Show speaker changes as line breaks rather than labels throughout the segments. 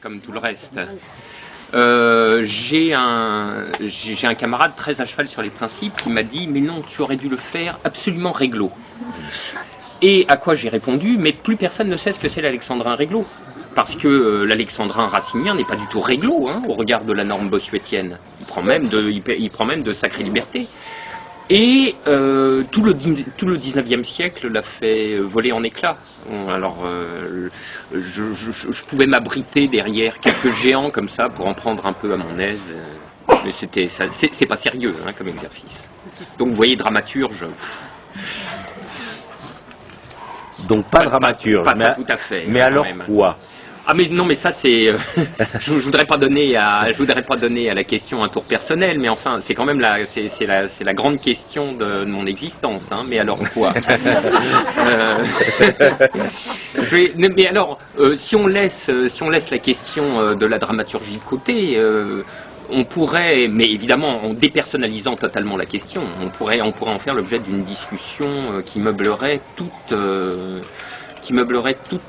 Comme tout le reste. J'ai un camarade très à cheval sur les principes qui m'a dit « Mais non, tu aurais dû le faire absolument réglo ». Et à quoi j'ai répondu « Mais plus personne ne sait ce que c'est l'alexandrin réglo ». Parce que l'alexandrin racinien n'est pas du tout réglo hein, au regard de la norme bossuétienne. Il prend même de sacrées libertés. Et tout le 19e siècle l'a fait voler en éclats. Alors, je pouvais m'abriter derrière quelques géants comme ça pour en prendre un peu à mon aise. Mais c'est pas sérieux hein, comme exercice. Donc, vous voyez, dramaturge.
Donc, pas dramaturge.
Pas tout à fait.
Mais alors quoi ?
Ah mais non mais ça c'est je voudrais pas donner à la question un tour personnel mais enfin c'est quand même la grande question de mon existence hein, mais alors quoi mais alors si on laisse la question de la dramaturgie de côté on pourrait, mais évidemment en dépersonnalisant totalement la question, on pourrait en faire l'objet d'une discussion qui meublerait toute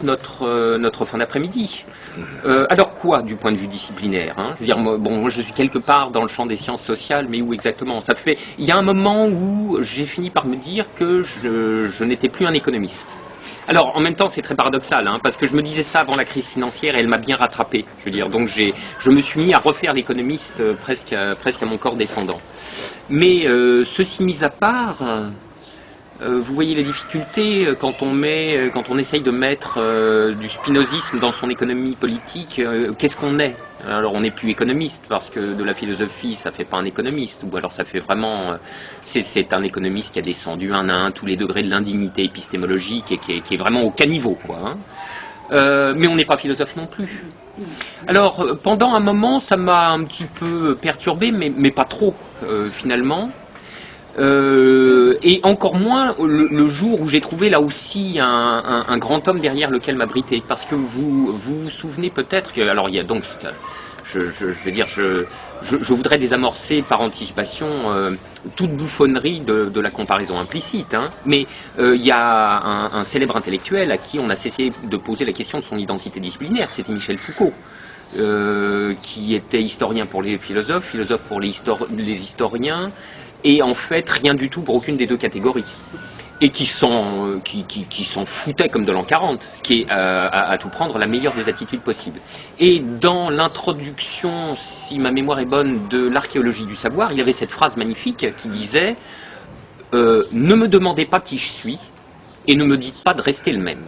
notre fin d'après-midi. Alors quoi, du point de vue disciplinaire hein? Je veux dire, moi je suis quelque part dans le champ des sciences sociales, mais où exactement? Il y a un moment où j'ai fini par me dire que je n'étais plus un économiste. Alors, en même temps, c'est très paradoxal, hein, parce que je me disais ça avant la crise financière et elle m'a bien rattrapé. Je veux dire, donc je me suis mis à refaire l'économiste presque à mon corps défendant. Mais ceci mis à part... vous voyez les difficultés quand on essaye de mettre du spinozisme dans son économie politique. Qu'est-ce qu'on est? Alors on n'est plus économiste parce que de la philosophie ça fait pas un économiste, ou alors ça fait vraiment c'est un économiste qui a descendu un à un tous les degrés de l'indignité épistémologique et qui est vraiment au caniveau quoi. Hein. Mais on n'est pas philosophe non plus. Alors pendant un moment ça m'a un petit peu perturbé, mais pas trop finalement. Et encore moins le jour où j'ai trouvé là aussi un grand homme derrière lequel m'abriter, parce que vous vous souvenez peut-être que, alors il y a donc, je vais dire, je voudrais désamorcer par anticipation toute bouffonnerie de la comparaison implicite, hein, mais il y a un célèbre intellectuel à qui on a cessé de poser la question de son identité disciplinaire, c'était Michel Foucault. Qui était historien pour les philosophes, philosophe pour les historiens, et en fait rien du tout pour aucune des deux catégories. Et qui s'en foutait comme de l'an 40, ce qui est à tout prendre la meilleure des attitudes possibles. Et dans l'introduction, si ma mémoire est bonne, de l'archéologie du savoir, il y avait cette phrase magnifique qui disait ne me demandez pas qui je suis, et ne me dites pas de rester le même.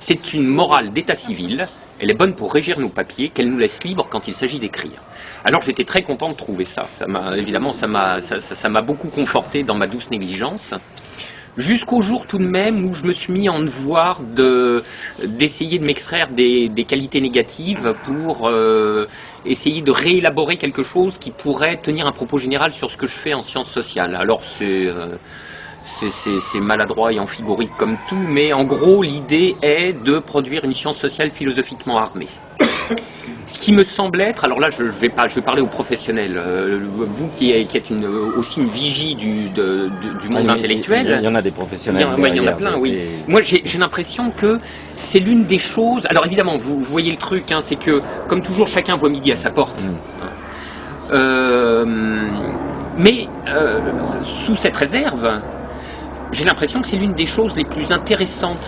C'est une morale d'état civil. Elle est bonne pour régir nos papiers, qu'elle nous laisse libres quand il s'agit d'écrire. Alors j'étais très content de trouver ça. Évidemment, ça m'a beaucoup conforté dans ma douce négligence. Jusqu'au jour tout de même où je me suis mis en devoir d'essayer de m'extraire des qualités négatives pour essayer de réélaborer quelque chose qui pourrait tenir un propos général sur ce que je fais en sciences sociales. Alors c'est maladroit et amphigorique comme tout, mais en gros l'idée est de produire une science sociale philosophiquement armée. Ce qui me semble être, alors là je vais parler aux professionnels, vous qui êtes aussi une vigie du monde intellectuel.
Il y en a des professionnels.
Il y en a plein, oui. Moi j'ai l'impression que c'est l'une des choses, alors évidemment vous voyez le truc, hein, c'est que comme toujours chacun voit midi à sa porte. Mais sous cette réserve, j'ai l'impression que c'est l'une des choses les plus intéressantes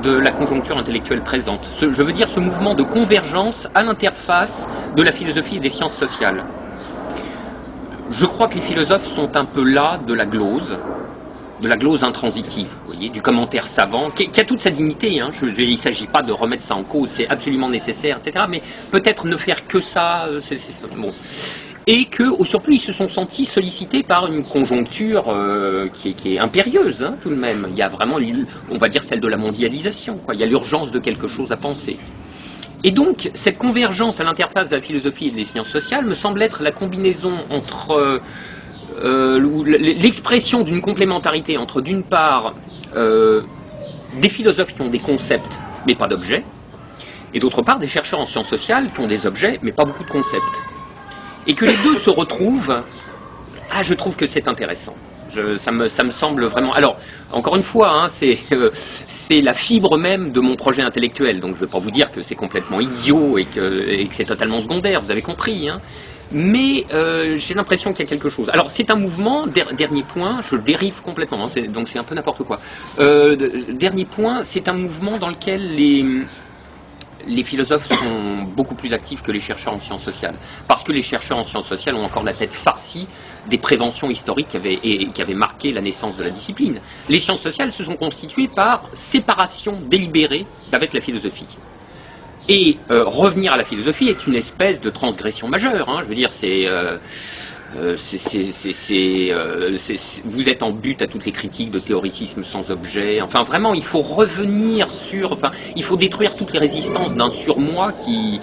de la conjoncture intellectuelle présente. Je veux dire ce mouvement de convergence à l'interface de la philosophie et des sciences sociales. Je crois que les philosophes sont un peu là de la glose intransitive, vous voyez, du commentaire savant, qui a toute sa dignité. Hein. Il ne s'agit pas de remettre ça en cause, c'est absolument nécessaire, etc. Mais peut-être ne faire que ça, bon. Et qu'au surplus, ils se sont sentis sollicités par une conjoncture qui est impérieuse, hein, tout de même. Il y a vraiment, on va dire, celle de la mondialisation, quoi. Il y a l'urgence de quelque chose à penser. Et donc, cette convergence à l'interface de la philosophie et des sciences sociales me semble être la combinaison entre l'expression d'une complémentarité entre, d'une part, des philosophes qui ont des concepts, mais pas d'objets, et d'autre part, des chercheurs en sciences sociales qui ont des objets, mais pas beaucoup de concepts. Et que les deux se retrouvent, je trouve que c'est intéressant. Ça me semble vraiment... Alors, encore une fois, hein, c'est la fibre même de mon projet intellectuel. Donc je ne vais pas vous dire que c'est complètement idiot et que c'est totalement secondaire, vous avez compris. Hein. Mais j'ai l'impression qu'il y a quelque chose. Alors c'est un mouvement, dernier point, je dérive complètement, hein, donc c'est un peu n'importe quoi. Dernier point, c'est un mouvement dans lequel les philosophes sont beaucoup plus actifs que les chercheurs en sciences sociales. Parce que les chercheurs en sciences sociales ont encore la tête farcie des préventions historiques qui avaient marqué la naissance de la discipline. Les sciences sociales se sont constituées par séparation délibérée avec la philosophie. Et revenir à la philosophie est une espèce de transgression majeure. Hein. Je veux dire, vous êtes en but à toutes les critiques de théoricisme sans objet. Enfin, vraiment, il faut revenir sur... Enfin, il faut détruire toutes les résistances d'un surmoi qui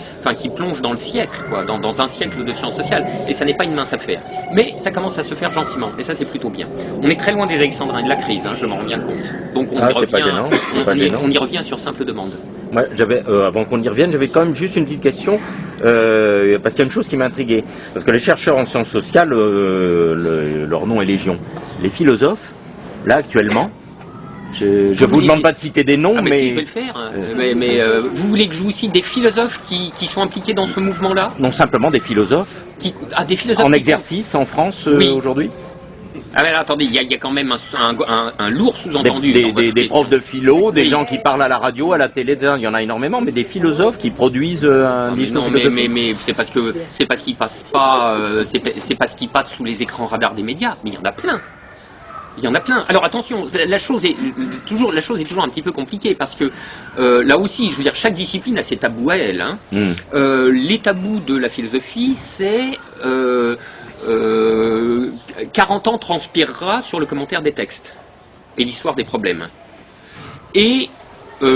plonge dans le siècle, quoi, dans un siècle de sciences sociales. Et ça n'est pas une mince affaire. Mais ça commence à se faire gentiment. Et ça, c'est plutôt bien. On est très loin des Alexandrins et de la crise, hein, je m'en rends bien compte. Donc, on y revient sur simple demande.
Ouais, avant qu'on y revienne, j'avais quand même juste une petite question, parce qu'il y a une chose qui m'a intrigué. Parce que les chercheurs en sciences sociales, leur nom est légion. Les philosophes, là actuellement, je vous demande pas de citer des noms, mais...
Si, je vais le faire. Vous voulez que je vous cite des philosophes qui sont impliqués dans ce mouvement-là?
Non, simplement des philosophes.
Des philosophes
en exercice en France aujourd'hui.
Ah mais là, attendez, il y a quand même un lourd sous-entendu.
Des profs de philo, des gens qui parlent à la radio, à la télé, il y en a énormément, mais des philosophes qui produisent un discours philosophique.
Mais c'est parce qu'ils passent pas, c'est parce qu'ils passent sous les écrans radars des médias. Mais il y en a plein. Il y en a plein. Alors attention, la chose est toujours un petit peu compliquée parce que là aussi, je veux dire, chaque discipline a ses tabous à elle. Hein. Les tabous de la philosophie, c'est 40 ans transpirera sur le commentaire des textes et l'histoire des problèmes. Et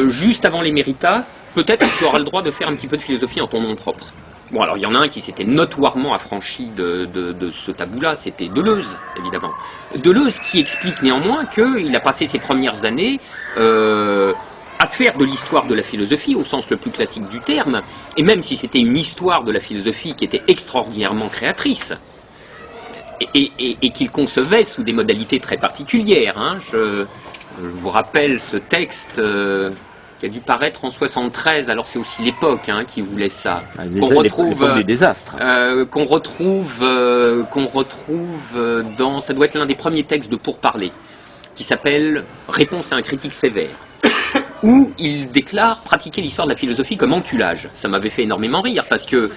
juste avant l'éméritat, peut-être tu auras le droit de faire un petit peu de philosophie en ton nom propre. Bon, alors il y en a un qui s'était notoirement affranchi de ce tabou-là, c'était Deleuze, évidemment. Deleuze qui explique néanmoins qu'il a passé ses premières années à faire de l'histoire de la philosophie au sens le plus classique du terme, et même si c'était une histoire de la philosophie qui était extraordinairement créatrice, et qu'il concevait sous des modalités très particulières. Hein. Je vous rappelle ce texte qui a dû paraître en 73, alors c'est aussi l'époque hein, qui voulait ça.
Qu'on retrouve des désastres.
Qu'on retrouve dans, ça doit être l'un des premiers textes de Pourparler, qui s'appelle « Réponse à un critique sévère ». Où il déclare pratiquer l'histoire de la philosophie comme enculage. Ça m'avait fait énormément rire, parce que,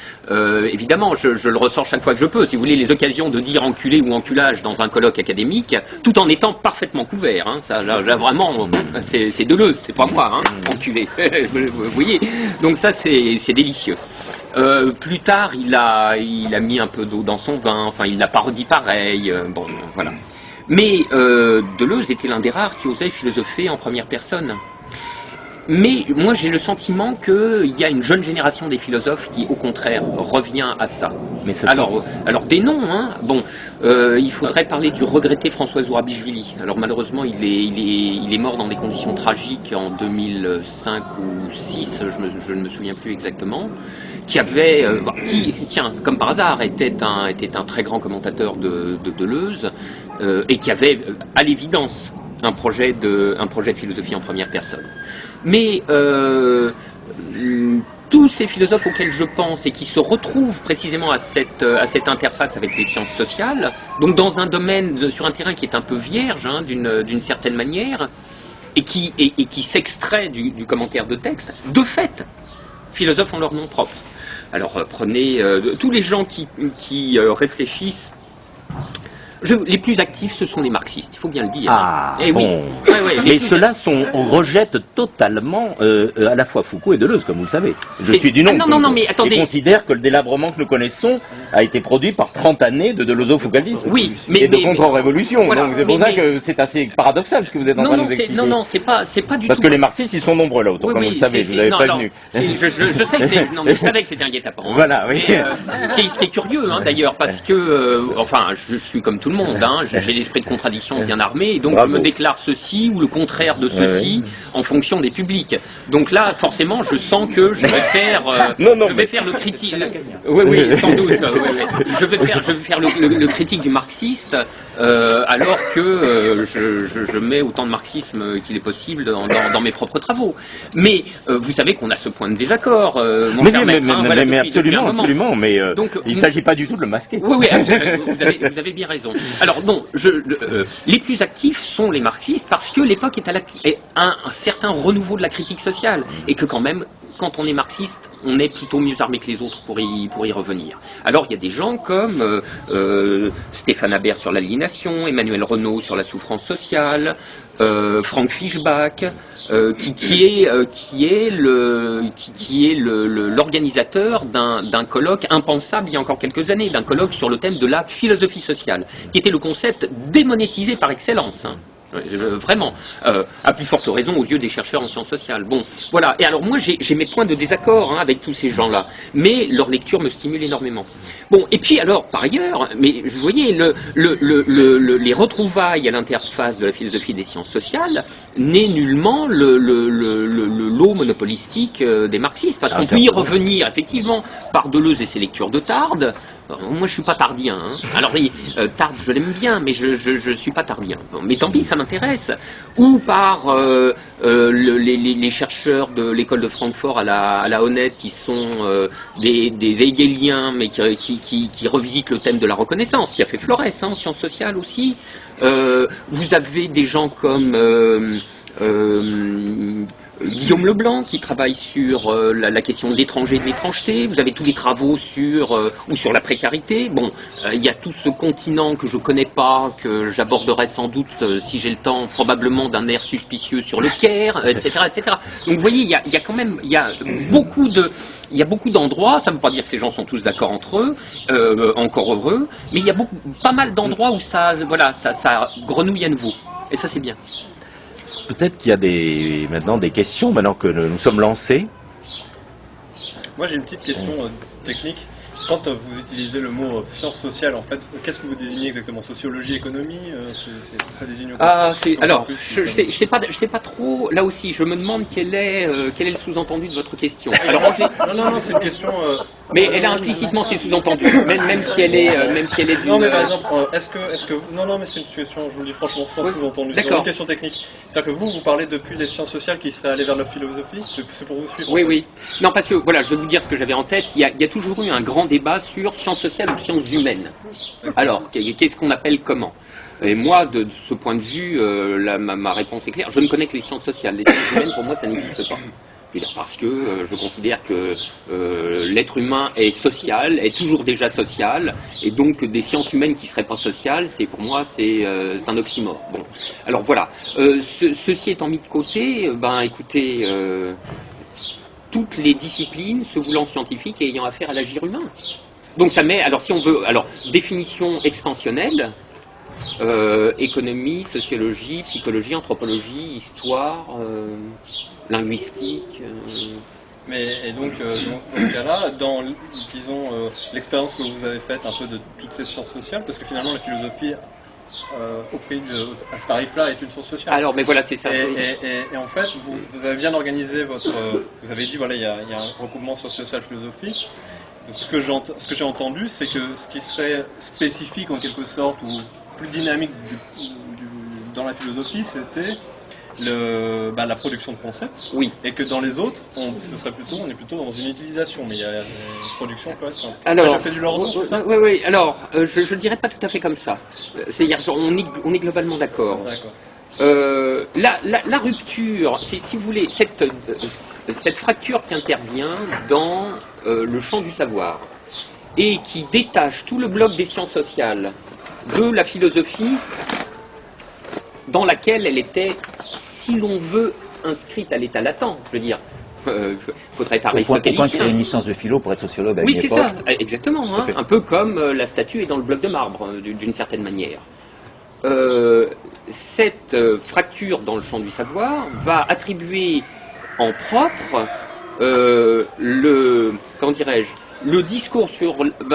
évidemment, je le ressors chaque fois que je peux. Si vous voulez, les occasions de dire enculé ou enculage dans un colloque académique, tout en étant parfaitement couvert. Hein. Ça, là, vraiment, c'est Deleuze, c'est pas moi, hein, enculé. Vous voyez. Donc ça, c'est délicieux. Plus tard, il a mis un peu d'eau dans son vin, enfin, il l'a parodie pareil, bon, voilà. Mais Deleuze était l'un des rares qui osait philosopher en première personne. Mais moi j'ai le sentiment qu'il y a une jeune génération des philosophes qui au contraire revient à ça. Mais alors des noms, hein. Bon, il faudrait parler du regretté François Zourabichvili. Alors malheureusement il est mort dans des conditions tragiques en 2005 ou 2006, je ne me souviens plus exactement. Qui tiens, comme par hasard, était un très grand commentateur de Deleuze et qui avait à l'évidence un projet de philosophie en première personne. Mais tous ces philosophes auxquels je pense et qui se retrouvent précisément à cette interface avec les sciences sociales, donc dans un domaine, sur un terrain qui est un peu vierge hein, d'une certaine manière, et qui s'extrait du commentaire de texte, de fait, philosophes ont leur nom propre. Alors prenez tous les gens qui réfléchissent. Les plus actifs, ce sont les marxistes, il faut bien le dire.
Ah,
eh oui.
Bon. Mais ceux-là rejettent totalement à la fois Foucault et Deleuze, comme vous le savez. Je suis du nom.
Non, mais attendez.
Ils considèrent que le délabrement que nous connaissons a été produit par 30 années de deleuzo-foucaldisme.
Oui,
et de contre-révolution.
Voilà,
donc c'est pour ça que c'est assez paradoxal ce que vous êtes en train de nous expliquer.
Non, c'est pas du tout.
Parce que les marxistes, ils sont nombreux là autour, comme vous le savez, vous n'avez pas venu.
Je sais que c'est. Non, mais je savais que c'était un guet-apens.
Voilà, oui.
Ce qui est curieux, hein, d'ailleurs, parce que, enfin, je suis comme tout tout le monde, hein. J'ai l'esprit de contradiction bien armé, et donc
Bravo.
je me déclare ceci ou le contraire de ceci en fonction des publics. Donc là, forcément, je sens que je vais faire, je vais faire le critique. Oui, oui, sans doute. Je vais faire le critique du marxiste, alors que je mets autant de marxisme qu'il est possible dans mes propres travaux. Mais vous savez qu'on a ce point de désaccord. Mon cher maître, hein, voilà,
mais
depuis un moment.
absolument, mais
Donc,
il ne s'agit pas du tout de le masquer.
Oui, oui, vous avez bien raison. Alors non, les plus actifs sont les marxistes parce que l'époque est à un certain renouveau de la critique sociale et que quand même, quand on est marxiste, on est plutôt mieux armé que les autres pour y revenir. Alors il y a des gens comme Stéphane Habert sur l'aliénation, Emmanuel Renaud sur la souffrance sociale, Frank Fischbach, qui est l'organisateur d'un colloque impensable il y a encore quelques années, d'un colloque sur le thème de la philosophie sociale, qui était le concept démonétisé par excellence. Hein. Vraiment, à plus forte raison aux yeux des chercheurs en sciences sociales. Bon, voilà. Et alors moi, j'ai mes points de désaccord avec tous ces gens-là, mais leur lecture me stimule énormément. Bon, et puis alors, par ailleurs, mais vous voyez, les retrouvailles à l'interface de la philosophie des sciences sociales n'est nullement le lot monopolistique des marxistes, parce qu'on peut y revenir effectivement par Deleuze et ses lectures de Tarde. Moi, je suis pas tardien. Hein. Alors, Tarde, je l'aime bien, mais je suis pas tardien. Bon, mais tant pis, ça m'intéresse. Ou par les chercheurs de l'école de Francfort à la Honnête, qui sont des hegeliens, mais qui revisitent le thème de la reconnaissance, qui a fait Flores, hein, en sciences sociales aussi. Vous avez des gens comme Guillaume Leblanc qui travaille sur la question de l'étranger et de l'étrangeté. Vous avez tous les travaux sur la précarité. Bon, il y a tout ce continent que je connais pas, que j'aborderai sans doute, si j'ai le temps, probablement d'un air suspicieux sur le Caire, etc., etc. Donc vous voyez, il y a quand même, il y a beaucoup d'endroits. Ça ne veut pas dire que ces gens sont tous d'accord entre eux, encore heureux, mais il y a pas mal d'endroits où ça grenouille à nouveau. Et ça, c'est bien.
Peut-être qu'il y a maintenant des questions, maintenant que nous sommes lancés.
Moi j'ai une petite question technique. Quand vous utilisez le mot sciences sociales, en fait, qu'est-ce que vous désignez exactement? Sociologie, économie, ça désigne quoi?
Alors, je sais pas trop. Là aussi, je me demande quel est le sous-entendu de votre question. Alors,
non, c'est une question.
Mais elle a implicitement ses sous-entendus, même si elle est d'une.
Non, mais par exemple, est-ce que non, mais c'est une question. Je vous le dis franchement, sans sous-entendu. C'est une question technique. C'est-à-dire que vous parlez depuis les sciences sociales qui seraient allées vers la philosophie. C'est pour vous suivre.
Oui, oui. Non, parce que voilà, je vais vous dire ce que j'avais en tête. Il y a toujours eu un grand débat sur sciences sociales ou sciences humaines. Alors, qu'est-ce qu'on appelle comment? Et moi, de ce point de vue, ma réponse est claire. Je ne connais que les sciences sociales. Les sciences humaines, pour moi, ça n'existe pas. Parce que je considère que l'être humain est social, est toujours déjà social, et donc des sciences humaines qui ne seraient pas sociales, pour moi, c'est un oxymore. Bon, alors voilà. Ceci étant mis de côté, écoutez, toutes les disciplines se voulant scientifiques et ayant affaire à l'agir humain. Donc ça met, alors si on veut, définition extensionnelle, économie, sociologie, psychologie, anthropologie, histoire, linguistique.
Et donc, dans ce cas-là, dans, disons, l'expérience que vous avez faite un peu de toutes ces sciences sociales, parce que finalement la philosophie, au prix à ce tarif-là, est une science sociale.
Alors, mais voilà, c'est ça.
Et en fait, vous avez bien organisé votre... vous avez dit, voilà, il y a un recoupement social-philosophie. Ce que j'ai entendu, c'est que ce qui serait spécifique en quelque sorte, ou plus dynamique dans la philosophie, c'était la production de concepts.
Oui.
Et que dans les autres, on est plutôt dans une utilisation, mais il y a une production plus restreinte.
Alors,
j'ai fait du Laurent, c'est ça?
Oui. Alors, je ne dirais pas tout à fait comme ça. C'est-à-dire, on est globalement d'accord. La rupture, si vous voulez, cette fracture qui intervient dans le champ du savoir et qui détache tout le bloc des sciences sociales de la philosophie dans laquelle elle était, si l'on veut, inscrite à l'état latent. Je veux dire, faudrait être aristotélicien.
Pourquoi créer une licence de philo pour être sociologue à
Oui,
une
c'est
époque?
ça, exactement. Hein, un peu comme la statue est dans le bloc de marbre, d'une certaine manière. Cette fracture dans le champ du savoir va attribuer en propre le discours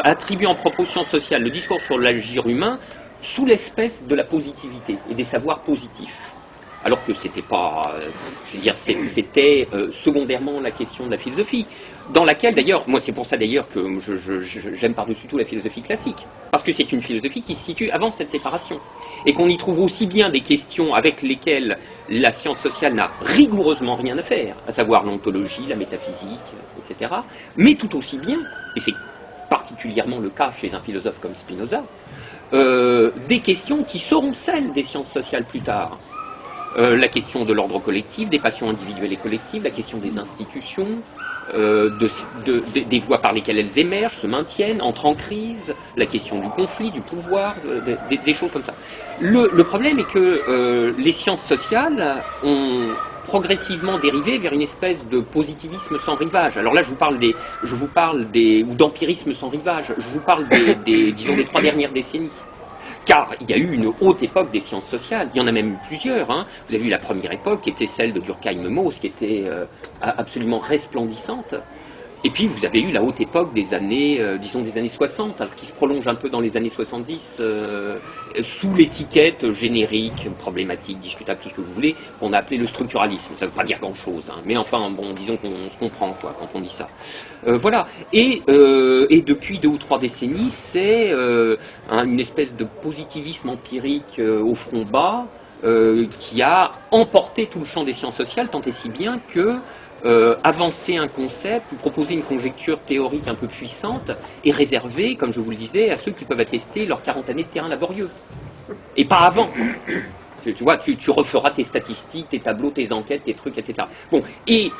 attribuer en propre aux sciences sociales le discours sur l'agir humain sous l'espèce de la positivité et des savoirs positifs. Alors que c'était pas, je veux dire, c'était secondairement la question de la philosophie, dans laquelle d'ailleurs, moi c'est pour ça d'ailleurs que j'aime par-dessus tout la philosophie classique, parce que c'est une philosophie qui se situe avant cette séparation, et qu'on y trouve aussi bien des questions avec lesquelles la science sociale n'a rigoureusement rien à faire, à savoir l'ontologie, la métaphysique, etc., mais tout aussi bien, et c'est particulièrement le cas chez un philosophe comme Spinoza, des questions qui seront celles des sciences sociales plus tard. La question de l'ordre collectif, des passions individuelles et collectives, la question des institutions, des voies par lesquelles elles émergent, se maintiennent, entrent en crise, la question du conflit, du pouvoir, des choses comme ça. Le problème est que les sciences sociales ont progressivement dérivé vers une espèce de positivisme sans rivage. Alors là, je vous parle ou d'empirisme sans rivage. Je vous parle disons, des 3 dernières décennies. Car il y a eu une haute époque des sciences sociales, il y en a même eu plusieurs. Hein. Vous avez eu la première époque qui était celle de Durkheim-Mohs, qui était absolument resplendissante. Et puis vous avez eu la haute époque des années, disons des années 60, alors qui se prolonge un peu dans les années 70, sous l'étiquette générique, problématique, discutable, tout ce que vous voulez, qu'on a appelé le structuralisme. Ça ne veut pas dire grand-chose, hein. Mais enfin, bon, disons qu'on se comprend quoi, quand on dit ça. Voilà. Et depuis 2 ou 3 décennies, c'est une espèce de positivisme empirique au front bas, qui a emporté tout le champ des sciences sociales, tant et si bien que avancer un concept ou proposer une conjecture théorique un peu puissante est réservé, comme je vous le disais, à ceux qui peuvent attester leurs 40 années de terrain laborieux. Et pas avant. Tu vois, tu referas tes statistiques, tes tableaux, tes enquêtes, tes trucs, etc. Bon, et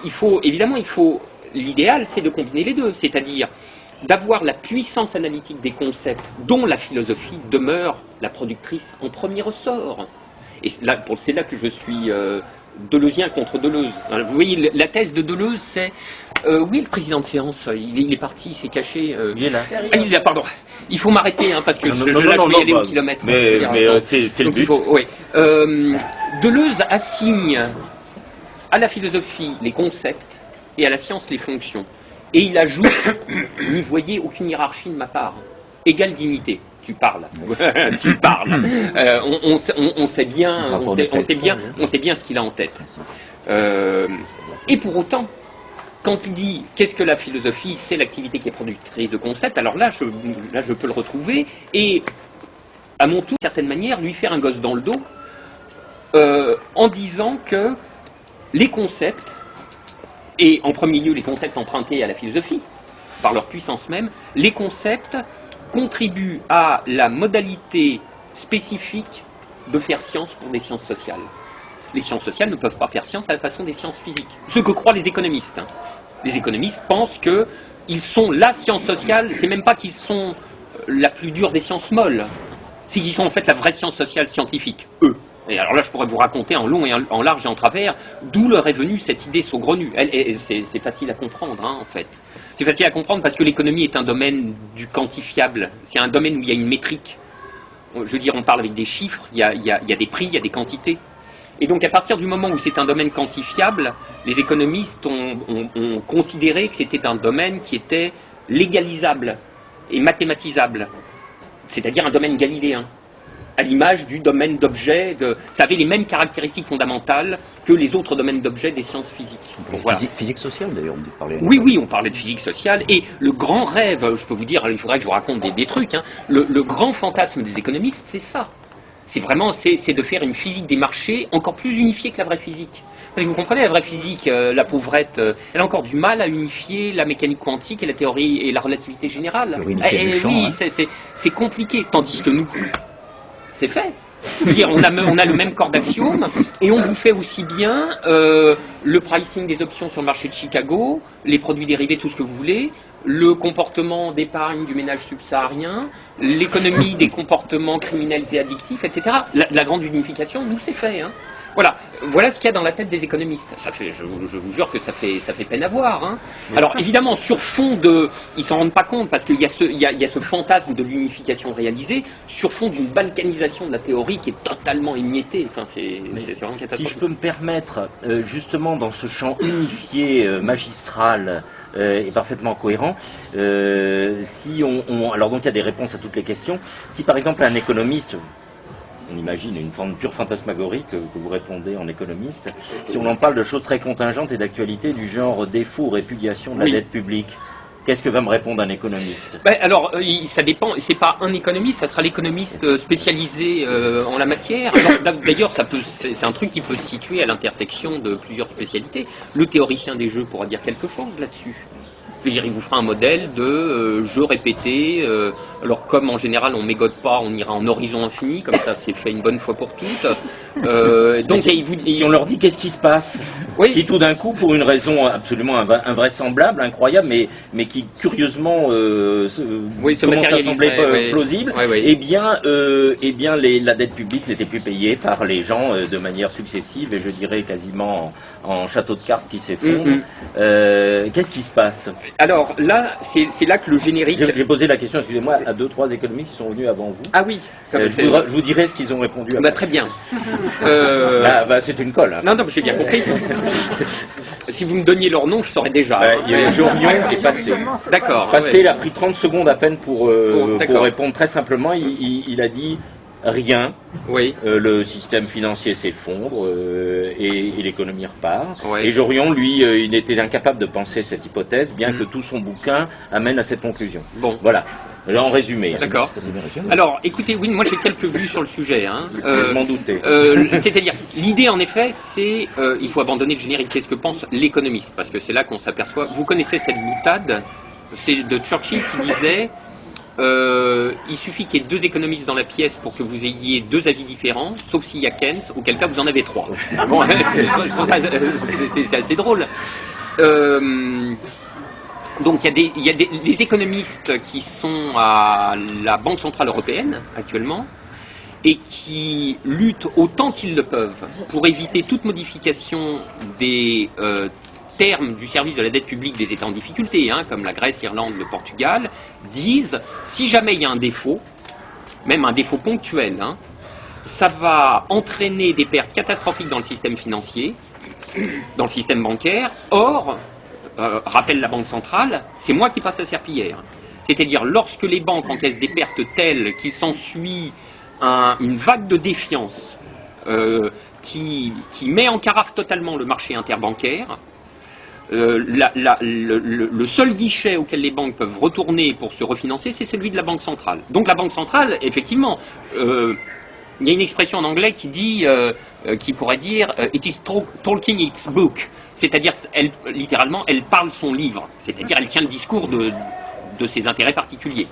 l'idéal, c'est de combiner les deux, c'est-à-dire d'avoir la puissance analytique des concepts dont la philosophie demeure la productrice en premier ressort. Et c'est là que je suis Deleuzien contre Deleuze. Vous voyez, la thèse de Deleuze, c'est... oui, le président de séance, il est parti, il s'est caché.
Il est là.
Ah, il est là, pardon. Il faut m'arrêter, hein, parce que je vais y aller au kilomètre.
Mais c'est le but.
Oui. Deleuze assigne à la philosophie les concepts et à la science les fonctions. Et il ajoute, n'y voyez aucune hiérarchie de ma part. Égale dignité. Tu parles. Tu parles. On sait bien ce qu'il a en tête. Et pour autant, quand il dit qu'est-ce que la philosophie, c'est l'activité qui est productrice de concepts, alors là, je peux le retrouver et, à mon tour, d'une certaine manière, lui faire un gosse dans le dos en disant que les concepts, et en premier lieu les concepts empruntés à la philosophie, par leur puissance même, les concepts contribuent à la modalité spécifique de faire science pour des sciences sociales. Les sciences sociales ne peuvent pas faire science à la façon des sciences physiques. Ce que croient les économistes. Hein. Les économistes pensent qu'ils sont la science sociale, c'est même pas qu'ils sont la plus dure des sciences molles, c'est qu'ils sont en fait la vraie science sociale scientifique, eux. Et alors là, je pourrais vous raconter en long et en large et en travers d'où leur est venue cette idée saugrenue. C'est facile à comprendre, hein, en fait. C'est facile à comprendre parce que l'économie est un domaine du quantifiable. C'est un domaine où il y a une métrique. Je veux dire, on parle avec des chiffres, il y a des prix, il y a des quantités. Et donc, à partir du moment où c'est un domaine quantifiable, les économistes ont considéré que c'était un domaine qui était légalisable et mathématisable. C'est-à-dire un domaine galiléen. À l'image du domaine d'objets, ça avait les mêmes caractéristiques fondamentales que les autres domaines d'objets des sciences physiques.
Donc, voilà. Physique sociale d'ailleurs, on parlait.
Oui, on parlait de physique sociale, et le grand rêve, je peux vous dire, il faudrait que je vous raconte des trucs, hein, le grand fantasme des économistes, c'est ça. C'est vraiment, c'est de faire une physique des marchés encore plus unifiée que la vraie physique. Parce que vous comprenez, la vraie physique, la pauvrette, elle a encore du mal à unifier la mécanique quantique et la théorie et la relativité générale. Oui, c'est compliqué, tandis que nous... C'est fait. Je veux dire, on a le même corps d'axiomes et on vous fait aussi bien le pricing des options sur le marché de Chicago, les produits dérivés, tout ce que vous voulez, le comportement d'épargne du ménage subsaharien, l'économie des comportements criminels et addictifs, etc. La grande unification, nous, c'est fait. Hein. Voilà ce qu'il y a dans la tête des économistes. Ça fait, je vous jure que ça fait peine à voir. Hein. Alors évidemment, sur fond de, ils s'en rendent pas compte parce qu'il y a ce fantasme de l'unification réalisée sur fond d'une balkanisation de la théorie qui est totalement émiettée. Enfin, c'est vraiment catastrophique.
Si je peux me permettre, justement dans ce champ unifié, magistral et parfaitement cohérent, si alors donc il y a des réponses à toutes les questions. Si par exemple un économiste, on imagine une forme pure fantasmagorie que vous répondez en économiste, si on en parle de choses très contingentes et d'actualité du genre défaut ou répudiation de la dette publique, qu'est-ce que va me répondre un économiste?
Alors, ça dépend. C'est pas un économiste, ça sera l'économiste spécialisé en la matière. D'ailleurs, c'est un truc qui peut se situer à l'intersection de plusieurs spécialités. Le théoricien des jeux pourra dire quelque chose là-dessus. Je veux dire, il vous fera un modèle de jeu répété. Alors, comme en général on mégote pas, on ira en horizon infini, comme ça c'est fait une bonne fois pour toutes. Donc,
si on leur dit qu'est-ce qui se passe, si tout d'un coup, pour une raison absolument invraisemblable, incroyable, mais qui curieusement commence à sembler plausible, eh bien la dette publique n'était plus payée par les gens de manière successive et je dirais quasiment en château de cartes qui s'effondre. Qu'est-ce qui se passe?
Alors là, c'est là que le générique...
J'ai posé la question, excusez-moi, à 2-3 économistes qui sont venus avant vous.
Ah oui,
je vous dirai ce qu'ils ont répondu.
Très bien.
C'est une colle. Hein.
Non, j'ai bien compris. Si vous me donniez leur nom, je saurais déjà.
Jorion est Passé.
D'accord.
Passé, il a pris 30 secondes à peine pour répondre très simplement. Il a dit rien.
Oui.
Le système financier s'effondre et l'économie repart.
Oui.
Et Jorion, lui, il était incapable de penser cette hypothèse, bien que tout son bouquin amène à cette conclusion.
Bon.
Voilà. En résumé.
D'accord. Alors, écoutez, oui, moi j'ai quelques vues sur le sujet. Hein.
Je m'en doutais.
C'est-à-dire, l'idée en effet, c'est il faut abandonner le générique. Qu'est-ce que pense l'économiste? Parce que c'est là qu'on s'aperçoit. Vous connaissez cette boutade? C'est de Churchill qui disait il suffit qu'il y ait 2 économistes dans la pièce pour que vous ayez 2 avis différents, sauf s'il y a Keynes, auquel cas vous en avez 3. Bon, c'est assez drôle. Donc il y a des économistes qui sont à la Banque Centrale Européenne actuellement et qui luttent autant qu'ils le peuvent pour éviter toute modification des termes du service de la dette publique des États en difficulté, hein, comme la Grèce, l'Irlande, le Portugal, disent si jamais il y a un défaut, même un défaut ponctuel, hein, ça va entraîner des pertes catastrophiques dans le système financier, dans le système bancaire. Or, rappelle la Banque centrale, c'est moi qui passe la serpillière. C'est-à-dire, lorsque les banques encaissent des pertes telles qu'il s'ensuit une vague de défiance qui met en carafe totalement le marché interbancaire, le seul guichet auquel les banques peuvent retourner pour se refinancer, c'est celui de la Banque centrale. Donc la Banque centrale, effectivement, il y a une expression en anglais qui pourrait dire « it is talking its book », c'est-à-dire, littéralement, elle parle son livre, c'est-à-dire elle tient le discours de ses intérêts particuliers.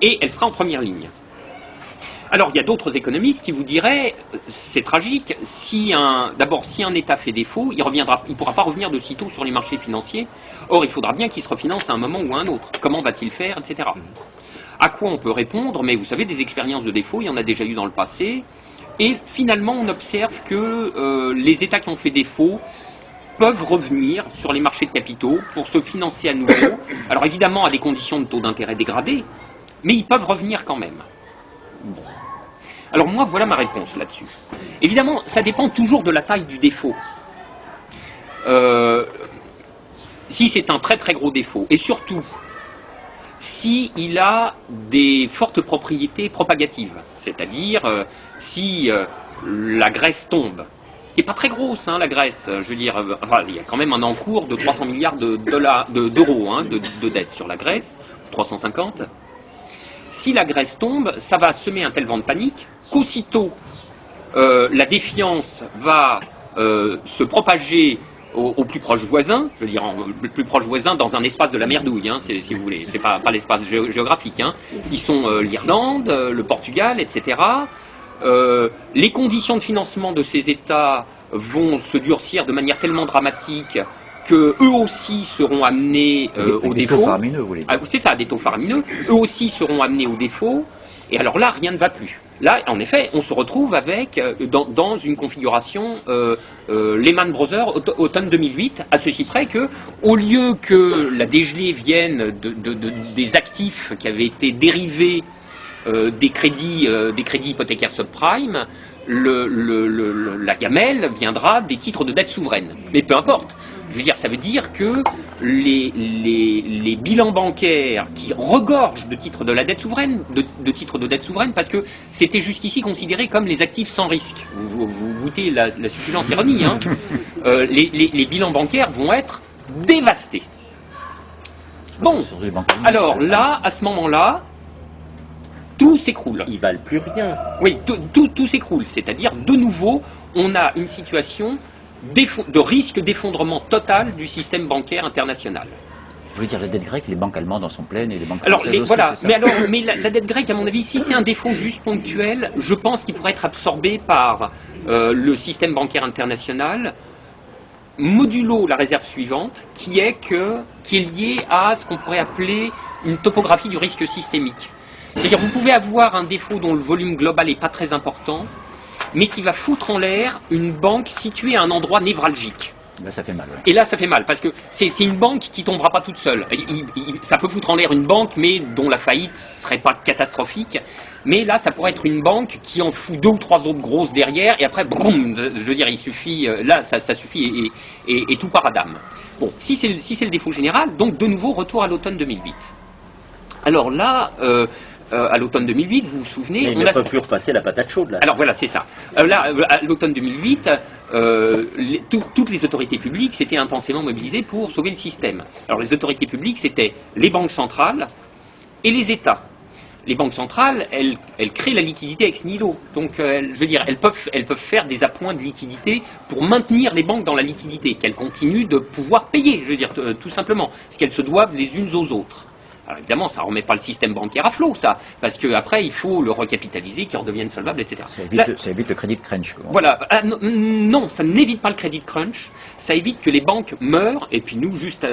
Et elle sera en première ligne. Alors, il y a d'autres économistes qui vous diraient, c'est tragique, d'abord, si un État fait défaut, il ne pourra pas revenir de sitôt sur les marchés financiers. Or, il faudra bien qu'il se refinance à un moment ou à un autre. Comment va-t-il faire, etc. À quoi on peut répondre? Mais vous savez, des expériences de défaut, il y en a déjà eu dans le passé. Et finalement, on observe que les États qui ont fait défaut peuvent revenir sur les marchés de capitaux pour se financer à nouveau. Alors, évidemment, à des conditions de taux d'intérêt dégradés, mais ils peuvent revenir quand même. Bon. Alors moi, voilà ma réponse là-dessus. Évidemment, ça dépend toujours de la taille du défaut. Si c'est un très très gros défaut, et surtout, si il a des fortes propriétés propagatives, c'est-à-dire si la Grèce tombe, qui n'est pas très grosse, hein, la Grèce, je veux dire, il y a quand même un encours de 300 milliards d'euros hein, de dette sur la Grèce, 350. Si la Grèce tombe, ça va semer un tel vent de panique qu'aussitôt la défiance va se propager aux plus proches voisins, je veux dire, les plus proches voisins dans un espace de la merdouille, hein, si vous voulez, c'est pas l'espace géographique, hein, qui sont l'Irlande, le Portugal, etc. Les conditions de financement de ces États vont se durcir de manière tellement dramatique que eux aussi seront amenés au défaut.
Des taux faramineux, vous voulez dire.
C'est ça, des taux faramineux. Eux aussi seront amenés au défaut. Et alors là, rien ne va plus. Là, en effet, on se retrouve avec, dans une configuration Lehman Brothers automne 2008, à ceci près que, au lieu que la dégelée vienne des actifs qui avaient été dérivés des crédits hypothécaires subprime, la gamelle viendra des titres de dette souveraine. Mais peu importe. Je veux dire, ça veut dire que les bilans bancaires qui regorgent de titres de la dette souveraine, de titres de dette souveraine, parce que c'était jusqu'ici considéré comme les actifs sans risque. Vous goûtez la succulente ironie, hein. Les bilans bancaires vont être dévastés. Bon, alors là, à ce moment-là, tout s'écroule.
Ils valent plus rien.
Oui, tout s'écroule. C'est-à-dire, de nouveau, on a une situation de risque d'effondrement total du système bancaire international.
Vous voulez dire la dette grecque, les banques allemandes en sont pleines et les banques
Alors,
françaises aussi,
voilà,
c'est ça
mais la dette grecque, à mon avis, si c'est un défaut juste ponctuel, je pense qu'il pourrait être absorbé par le système bancaire international, modulo la réserve suivante, qui est liée à ce qu'on pourrait appeler une topographie du risque systémique. C'est-à-dire, vous pouvez avoir un défaut dont le volume global n'est pas très important, mais qui va foutre en l'air une banque située à un endroit névralgique.
Là, ça fait mal. Ouais.
Et là, ça fait mal, parce que c'est une banque qui tombera pas toute seule. Ça peut foutre en l'air une banque, mais dont la faillite serait pas catastrophique. Mais là, ça pourrait être une banque qui en fout 2 ou 3 autres grosses derrière, et après, boum, je veux dire, il suffit, là, ça suffit, et tout part à dame. Bon, si c'est le défaut général, donc de nouveau, retour à l'automne 2008. Alors là, à l'automne 2008, vous vous souvenez...
Mais ils ne peuvent plus repasser la patate chaude, là.
Alors voilà, c'est ça. Là, à l'automne 2008, toutes les autorités publiques s'étaient intensément mobilisées pour sauver le système. Alors les autorités publiques, c'était les banques centrales et les États. Les banques centrales, elles créent la liquidité ex nihilo. Donc, je veux dire, elles peuvent faire des appoints de liquidité pour maintenir les banques dans la liquidité, qu'elles continuent de pouvoir payer, je veux dire, tout simplement, ce qu'elles se doivent les unes aux autres. Alors évidemment, ça ne remet pas le système bancaire à flot, ça, parce qu'après, il faut le recapitaliser, qu'il redevienne solvable, etc.
Ça évite le crédit de crunch. Quoi.
Voilà. Non, ça n'évite pas le crédit de crunch, ça évite que les banques meurent, et puis nous, juste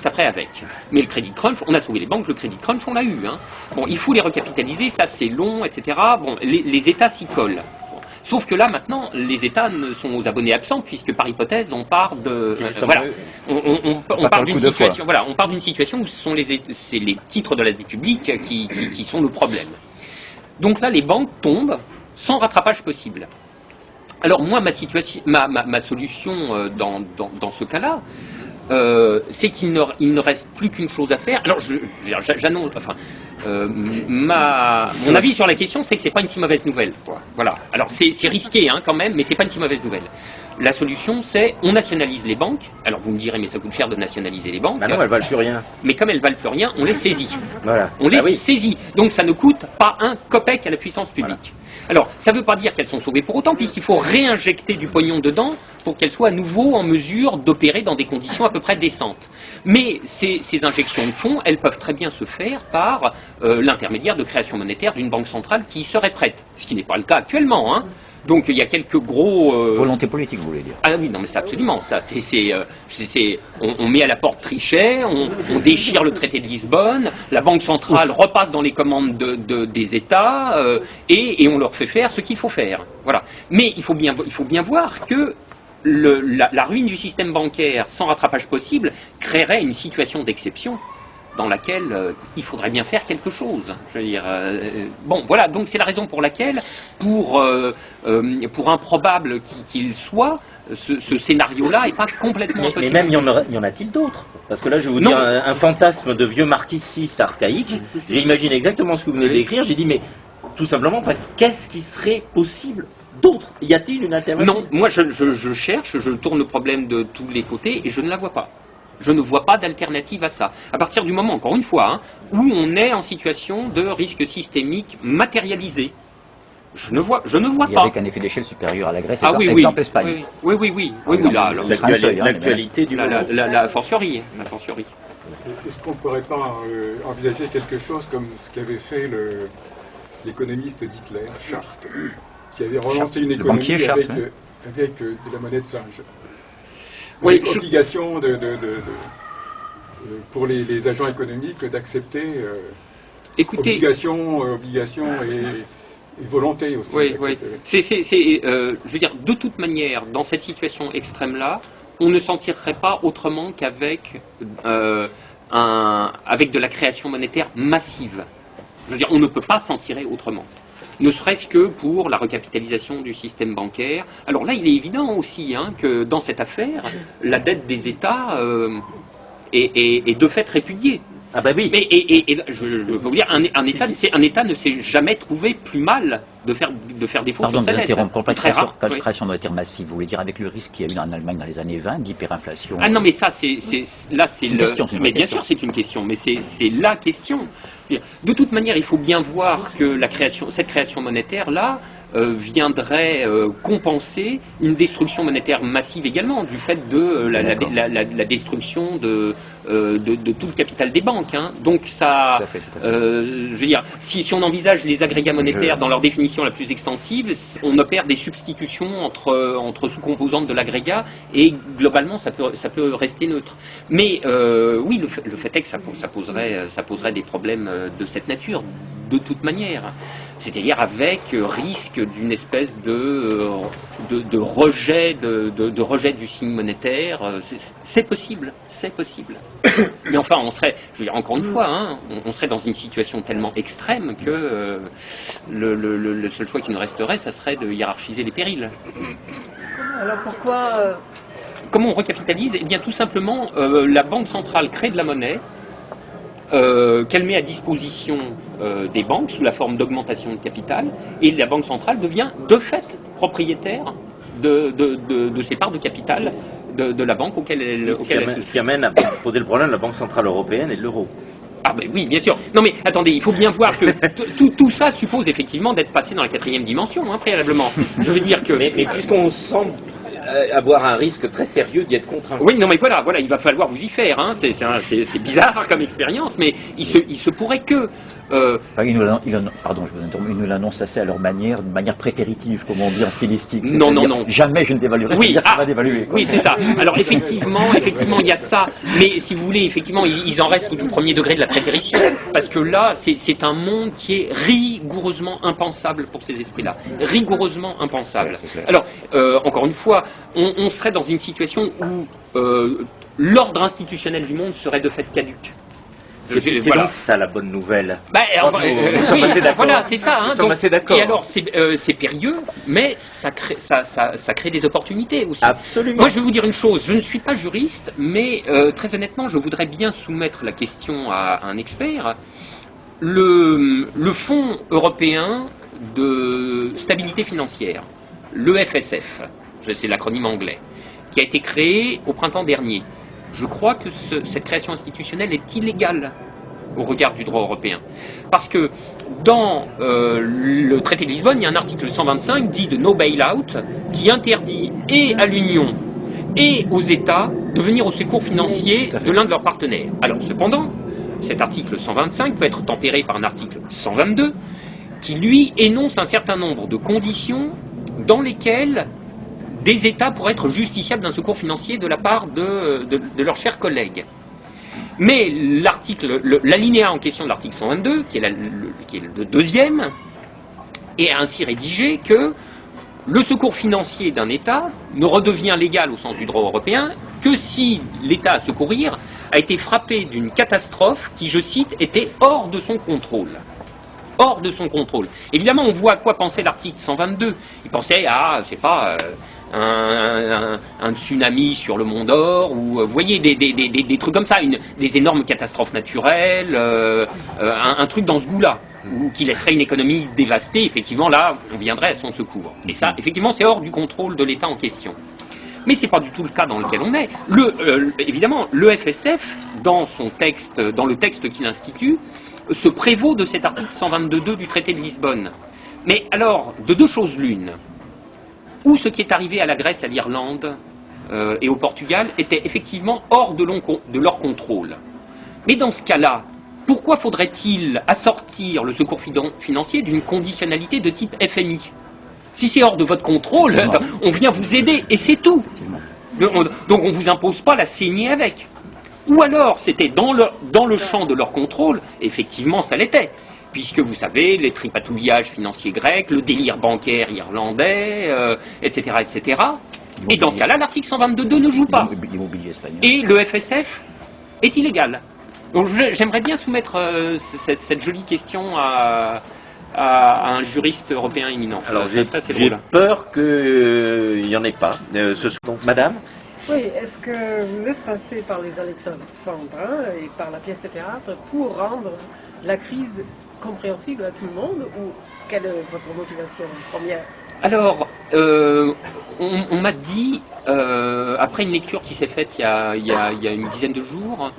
après avec. Mais le crédit de crunch, on a sauvé les banques, le crédit de crunch, on l'a eu. Hein. Bon, il faut les recapitaliser, ça c'est long, etc. Bon, les États s'y collent. Sauf que là, maintenant, les États sont aux abonnés absents, puisque par hypothèse, on part de... voilà, on part d'une situation, voilà, on part d'une situation où c'est les titres de la dette publique qui sont le problème. Donc là, les banques tombent sans rattrapage possible. Alors moi, ma solution dans ce cas-là, c'est qu'il ne reste plus qu'une chose à faire. Alors, j'annonce, enfin, mon avis sur la question, c'est que c'est pas une si mauvaise nouvelle. Voilà. Alors, c'est risqué, hein, quand même, mais c'est pas une si mauvaise nouvelle. La solution, c'est on nationalise les banques. Alors, vous me direz, mais ça coûte cher de nationaliser les banques.
Bah non, elles valent plus rien.
Mais comme elles valent plus rien, on les saisit.
Voilà.
On les saisit. Donc, ça ne coûte pas un copec à la puissance publique. Voilà. Alors, ça ne veut pas dire qu'elles sont sauvées pour autant, puisqu'il faut réinjecter du pognon dedans pour qu'elles soient à nouveau en mesure d'opérer dans des conditions à peu près décentes. Mais ces injections de fonds, elles peuvent très bien se faire par l'intermédiaire de création monétaire d'une banque centrale qui serait prête, ce qui n'est pas le cas actuellement. Hein. Donc il y a quelques gros...
Volonté politique, vous voulez dire?
Ah oui, non mais c'est absolument ça. On met à la porte Trichet, on déchire le traité de Lisbonne, la Banque centrale repasse dans les commandes des États et on leur fait faire ce qu'il faut faire. Voilà. Mais il faut bien voir que la ruine du système bancaire sans rattrapage possible créerait une situation d'exception dans laquelle il faudrait bien faire quelque chose. Je veux dire, bon, voilà, donc c'est la raison pour laquelle, pour improbable qu'il soit, ce scénario-là n'est pas complètement impossible.
Mais même, y en a-t-il d'autres? Parce que là, je vais vous dire, un fantasme de vieux marxiste archaïque, j'ai imaginé exactement ce que vous venez d'écrire, j'ai dit, mais tout simplement, qu'est-ce qui serait possible d'autre? Y a-t-il une alternative?
Non, moi je cherche, je tourne le problème de tous les côtés et je ne la vois pas. Je ne vois pas d'alternative à ça. À partir du moment, encore une fois, hein, où on est en situation de risque systémique matérialisé, je ne vois pas.
Avec un effet d'échelle supérieur à la Grèce,
exemple
Espagne.
Oui,
l'actualité du moment.
La fortiori.
Est-ce qu'on ne pourrait pas envisager quelque chose comme ce qu'avait fait l'économiste d'Hitler, Schacht, qui avait relancé une économie avec de la monnaie de singe? Oui, obligation pour les agents économiques d'accepter obligation volonté aussi.
Oui, oui. Je veux dire, de toute manière, dans cette situation extrême-là, on ne s'en tirerait pas autrement qu'avec avec de la création monétaire massive. Je veux dire, on ne peut pas s'en tirer autrement. Ne serait-ce que pour la recapitalisation du système bancaire. Alors là, il est évident aussi que dans cette affaire, la dette des États est de fait répudiée.
Ah bah oui.
Et je veux vous dire, un État ne s'est jamais trouvé plus mal de faire défaut
Pardon,
sur sa dette.
quand la création monétaire massive, vous voulez dire avec le risque qu'il y a eu en Allemagne dans les années 20 d'hyperinflation?
Ah non, mais ça, c'est
une question,
mais bien sûr, c'est une question, mais c'est la question. De toute manière, il faut bien voir que cette création monétaire-là viendrait compenser une destruction monétaire massive également, du fait de la destruction de tout le capital des banques. Donc ça, je veux dire, si on envisage les agrégats monétaires dans leur définition la plus extensive, on opère des substitutions entre sous-composantes de l'agrégat et globalement ça peut rester neutre. Mais oui, le fait est que ça poserait des problèmes de cette nature, de toute manière. C'est-à-dire avec risque d'une espèce de rejet, de rejet du signe monétaire. C'est possible, c'est possible. Mais enfin, on serait, je veux dire, encore une fois, on serait dans une situation tellement extrême que le seul choix qui nous resterait, ça serait de hiérarchiser les périls.
Alors pourquoi
Comment on recapitalise? Eh bien, tout simplement, la Banque centrale crée de la monnaie, qu'elle met à disposition des banques sous la forme d'augmentation de capital, et la Banque centrale devient de fait propriétaire de ces parts de capital de la banque auquel elle
Ce qui amène à poser le problème de la Banque centrale européenne et de l'euro.
Ah ben oui, bien sûr. Non mais attendez, il faut bien voir que tout ça suppose effectivement d'être passé dans la 4e dimension, préalablement. Je veux dire que...
Mais puisqu'on semble avoir un risque très sérieux d'y être contraint.
Oui, non mais voilà, il va falloir vous y faire. C'est bizarre comme expérience, mais il se pourrait que...
Pardon, je vous interromps, ils nous l'annoncent assez à leur manière, de manière prétéritive, comme on dit en stylistique.
Non.
Jamais je ne dévaluerai, c'est-à-dire ça va dévaluer.
Oui, c'est ça. Alors effectivement, il y a ça, mais si vous voulez, effectivement, ils en restent au tout premier degré de la prétérition, parce que là, c'est un monde qui est rigoureusement impensable pour ces esprits-là. Rigoureusement impensable. Alors, encore une fois, on serait dans une situation où l'ordre institutionnel du monde serait de fait caduque.
C'est donc ça la bonne nouvelle.
Nous sommes assez d'accord. Voilà, c'est ça.
Nous sommes assez d'accord.
Et alors, c'est périlleux, mais ça crée des opportunités aussi.
Absolument.
Moi, je vais vous dire une chose. Je ne suis pas juriste, mais très honnêtement, je voudrais bien soumettre la question à un expert. Le Fonds européen de stabilité financière, le FSF, c'est l'acronyme anglais, qui a été créé au printemps dernier. Je crois que cette création institutionnelle est illégale au regard du droit européen. Parce que dans le traité de Lisbonne, il y a un article 125 dit de no bail-out qui interdit et à l'Union et aux États de venir au secours financier de l'un de leurs partenaires. Alors cependant, cet article 125 peut être tempéré par un article 122 qui lui énonce un certain nombre de conditions dans lesquelles des États pourraient être justiciables d'un secours financier de la part de leurs chers collègues. Mais l'alinéa en question de l'article 122, qui est le deuxième, est ainsi rédigé que le secours financier d'un État ne redevient légal au sens du droit européen que si l'État à secourir a été frappé d'une catastrophe qui, je cite, était hors de son contrôle. Hors de son contrôle. Évidemment, on voit à quoi pensait l'article 122. Il pensait à, je sais pas... un tsunami sur le Mont d'Or, ou vous voyez des trucs comme ça, des énormes catastrophes naturelles, un truc dans ce goût-là, qui laisserait une économie dévastée. Effectivement, là, on viendrait à son secours. Et ça, effectivement, c'est hors du contrôle de l'État en question. Mais c'est pas du tout le cas dans lequel on est. Évidemment, le FSF, dans le texte qu'il institue, se prévaut de cet article 122.2 du traité de Lisbonne. Mais alors, de deux choses l'une. Ou ce qui est arrivé à la Grèce, à l'Irlande et au Portugal était effectivement hors de leur contrôle. Mais dans ce cas-là, pourquoi faudrait-il assortir le secours financier d'une conditionnalité de type FMI? Si c'est hors de votre contrôle, on vient vous aider et c'est tout. Donc on ne vous impose pas la saignée avec. Ou alors c'était dans le champ de leur contrôle, effectivement ça l'était. puisque vous savez, les tripatouillages financiers grecs, le délire bancaire irlandais, etc., etc. Et dans ce cas-là, l'article 122.2 ne joue pas.
L'immobilier espagnol.
Et le FSF est illégal. Donc j'aimerais bien soumettre cette jolie question à un juriste européen éminent.
Alors j'ai peur qu'il n'y en ait pas. Donc madame.
Oui, est-ce que vous êtes passé par les Alexandrins et par la pièce et théâtre pour rendre la crise compréhensible à tout le monde, ou quelle est votre motivation première?
Alors, on m'a dit, après une lecture qui s'est faite il y a une dizaine de jours,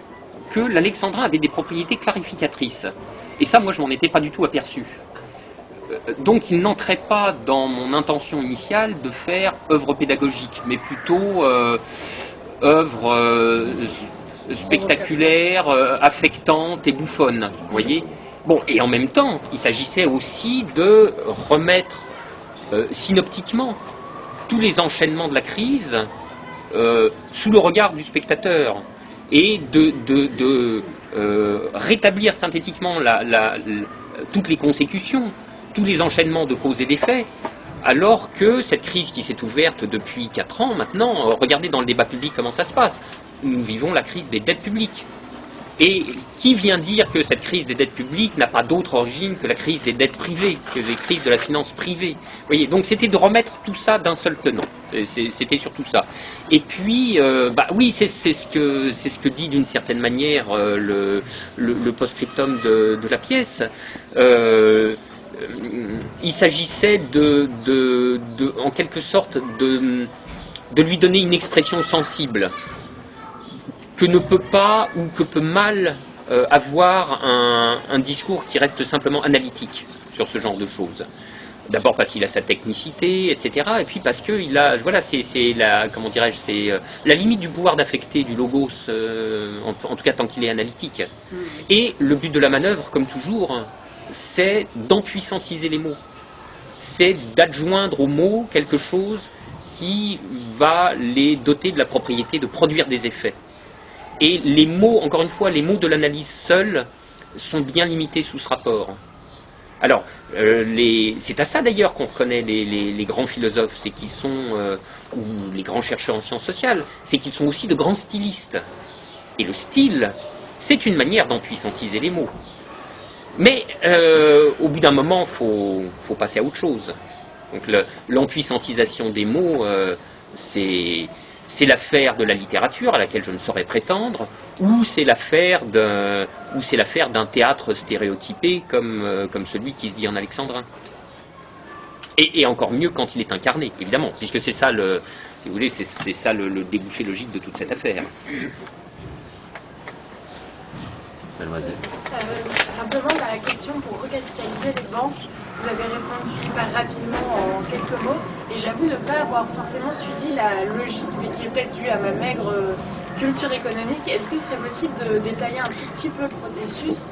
que l'alexandrin avait des propriétés clarificatrices. Et ça, moi, je m'en étais pas du tout aperçu. Donc, il n'entrait pas dans mon intention initiale de faire œuvre pédagogique, mais plutôt œuvre spectaculaire, affectante et bouffonne, vous voyez. Bon, et en même temps, il s'agissait aussi de remettre synoptiquement tous les enchaînements de la crise sous le regard du spectateur et de rétablir synthétiquement toutes les consécutions, tous les enchaînements de causes et d'effets, alors que cette crise qui s'est ouverte depuis 4 ans maintenant, regardez dans le débat public comment ça se passe, nous vivons la crise des dettes publiques. Et qui vient dire que cette crise des dettes publiques n'a pas d'autre origine que la crise des dettes privées, que les crises de la finance privée? Vous voyez, donc c'était de remettre tout ça d'un seul tenant. C'était surtout ça. Et puis, oui, c'est ce que dit d'une certaine manière le post-scriptum de la pièce. Il s'agissait en quelque sorte de lui donner une expression sensible que ne peut pas ou que peut mal avoir un discours qui reste simplement analytique sur ce genre de choses. D'abord parce qu'il a sa technicité, etc. Et puis parce que il a, voilà, c'est la, comment dirais-je, c'est la limite du pouvoir d'affecter du logos, en tout cas tant qu'il est analytique. Et le but de la manœuvre, comme toujours, c'est d'empuissantiser les mots. C'est d'adjoindre aux mots quelque chose qui va les doter de la propriété de produire des effets. Et les mots, encore une fois, les mots de l'analyse seuls sont bien limités sous ce rapport. Alors, c'est à ça d'ailleurs qu'on reconnaît les grands philosophes, c'est qu'ils sont, ou les grands chercheurs en sciences sociales, c'est qu'ils sont aussi de grands stylistes. Et le style, c'est une manière d'empuissantiser les mots. Mais au bout d'un moment, il faut passer à autre chose. Donc l'empuissantisation des mots, c'est l'affaire de la littérature à laquelle je ne saurais prétendre, ou c'est l'affaire d'un théâtre stéréotypé comme celui qui se dit en alexandrin. Et encore mieux quand il est incarné, évidemment, puisque c'est ça si vous voulez, c'est ça le débouché logique de toute cette affaire.
Simplement, la question pour recapitaliser les banques, vous avez répondu hyper rapidement en quelques mots, et j'avoue ne pas avoir forcément suivi la logique, mais qui est peut-être due à ma maigre culture économique. Est-ce qu'il serait possible de détailler un tout petit peu le processus?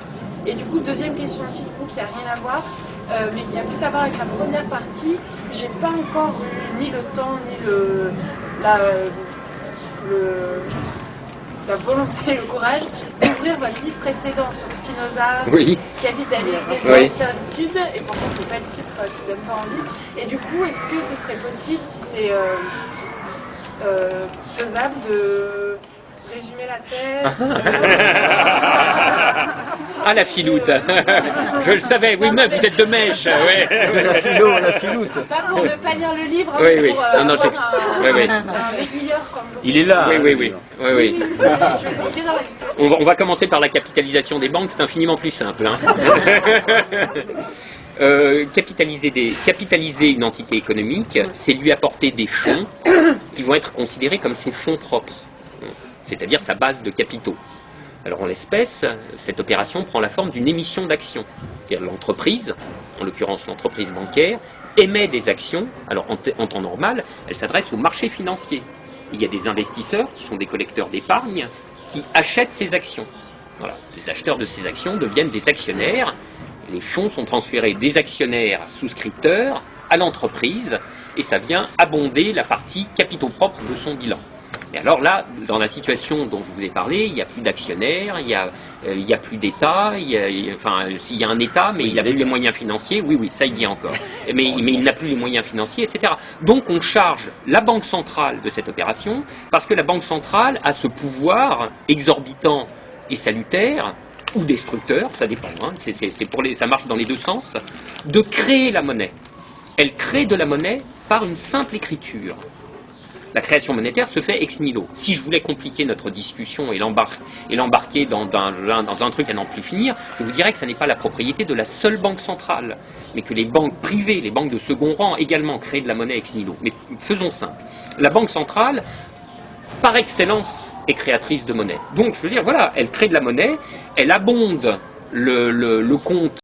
Et du coup, deuxième question aussi, du coup, qui n'a rien à voir, mais qui a plus à voir avec la première partie, j'ai pas encore eu ni le temps, ni la volonté, le courage d'ouvrir votre livre précédent sur Spinoza,
oui.
Capitalisme des servitudes, et pourtant c'est pas le titre qui donne pas envie. Et du coup, est-ce que ce serait possible, si c'est faisable, de résumer la thèse?
Ah, la filoute. Je le savais, oui, mais vous êtes de mèche. Ouais.
La filoute.
Pas pour ne pas lire le livre,
Oui,
mais
oui.
pour
Non, non,
avoir un aiguilleur comme vous.
Il est là.
Oui.
Il est dans la...
On va commencer par la capitalisation des banques, c'est infiniment plus simple. Hein. Capitaliser une entité économique, c'est lui apporter des fonds qui vont être considérés comme ses fonds propres, c'est-à-dire sa base de capitaux. Alors en l'espèce, cette opération prend la forme d'une émission d'actions. C'est-à-dire l'entreprise, en l'occurrence l'entreprise bancaire, émet des actions. Alors en temps normal, elle s'adresse au marché financier. Il y a des investisseurs qui sont des collecteurs d'épargne qui achètent ces actions. Voilà. Les acheteurs de ces actions deviennent des actionnaires. Les fonds sont transférés des actionnaires souscripteurs à l'entreprise et ça vient abonder la partie capitaux propres de son bilan. Mais alors là, dans la situation dont je vous ai parlé, il n'y a plus d'actionnaires, il y a plus d'État, enfin, s'il y a un État, mais il n'a plus les moyens financiers, oui, ça il y a encore, mais il n'a plus les moyens financiers, etc. Donc on charge la Banque centrale de cette opération, parce que la Banque centrale a ce pouvoir exorbitant et salutaire, ou destructeur, ça dépend, hein, ça marche dans les deux sens, de créer la monnaie. Elle crée de la monnaie par une simple écriture. La création monétaire se fait ex nihilo. Si je voulais compliquer notre discussion et l'embarquer dans un truc à n'en plus finir, je vous dirais que ça n'est pas la propriété de la seule banque centrale, mais que les banques privées, les banques de second rang également créent de la monnaie ex nihilo. Mais faisons simple. La banque centrale, par excellence, est créatrice de monnaie. Donc, je veux dire, voilà, elle crée de la monnaie, elle abonde le compte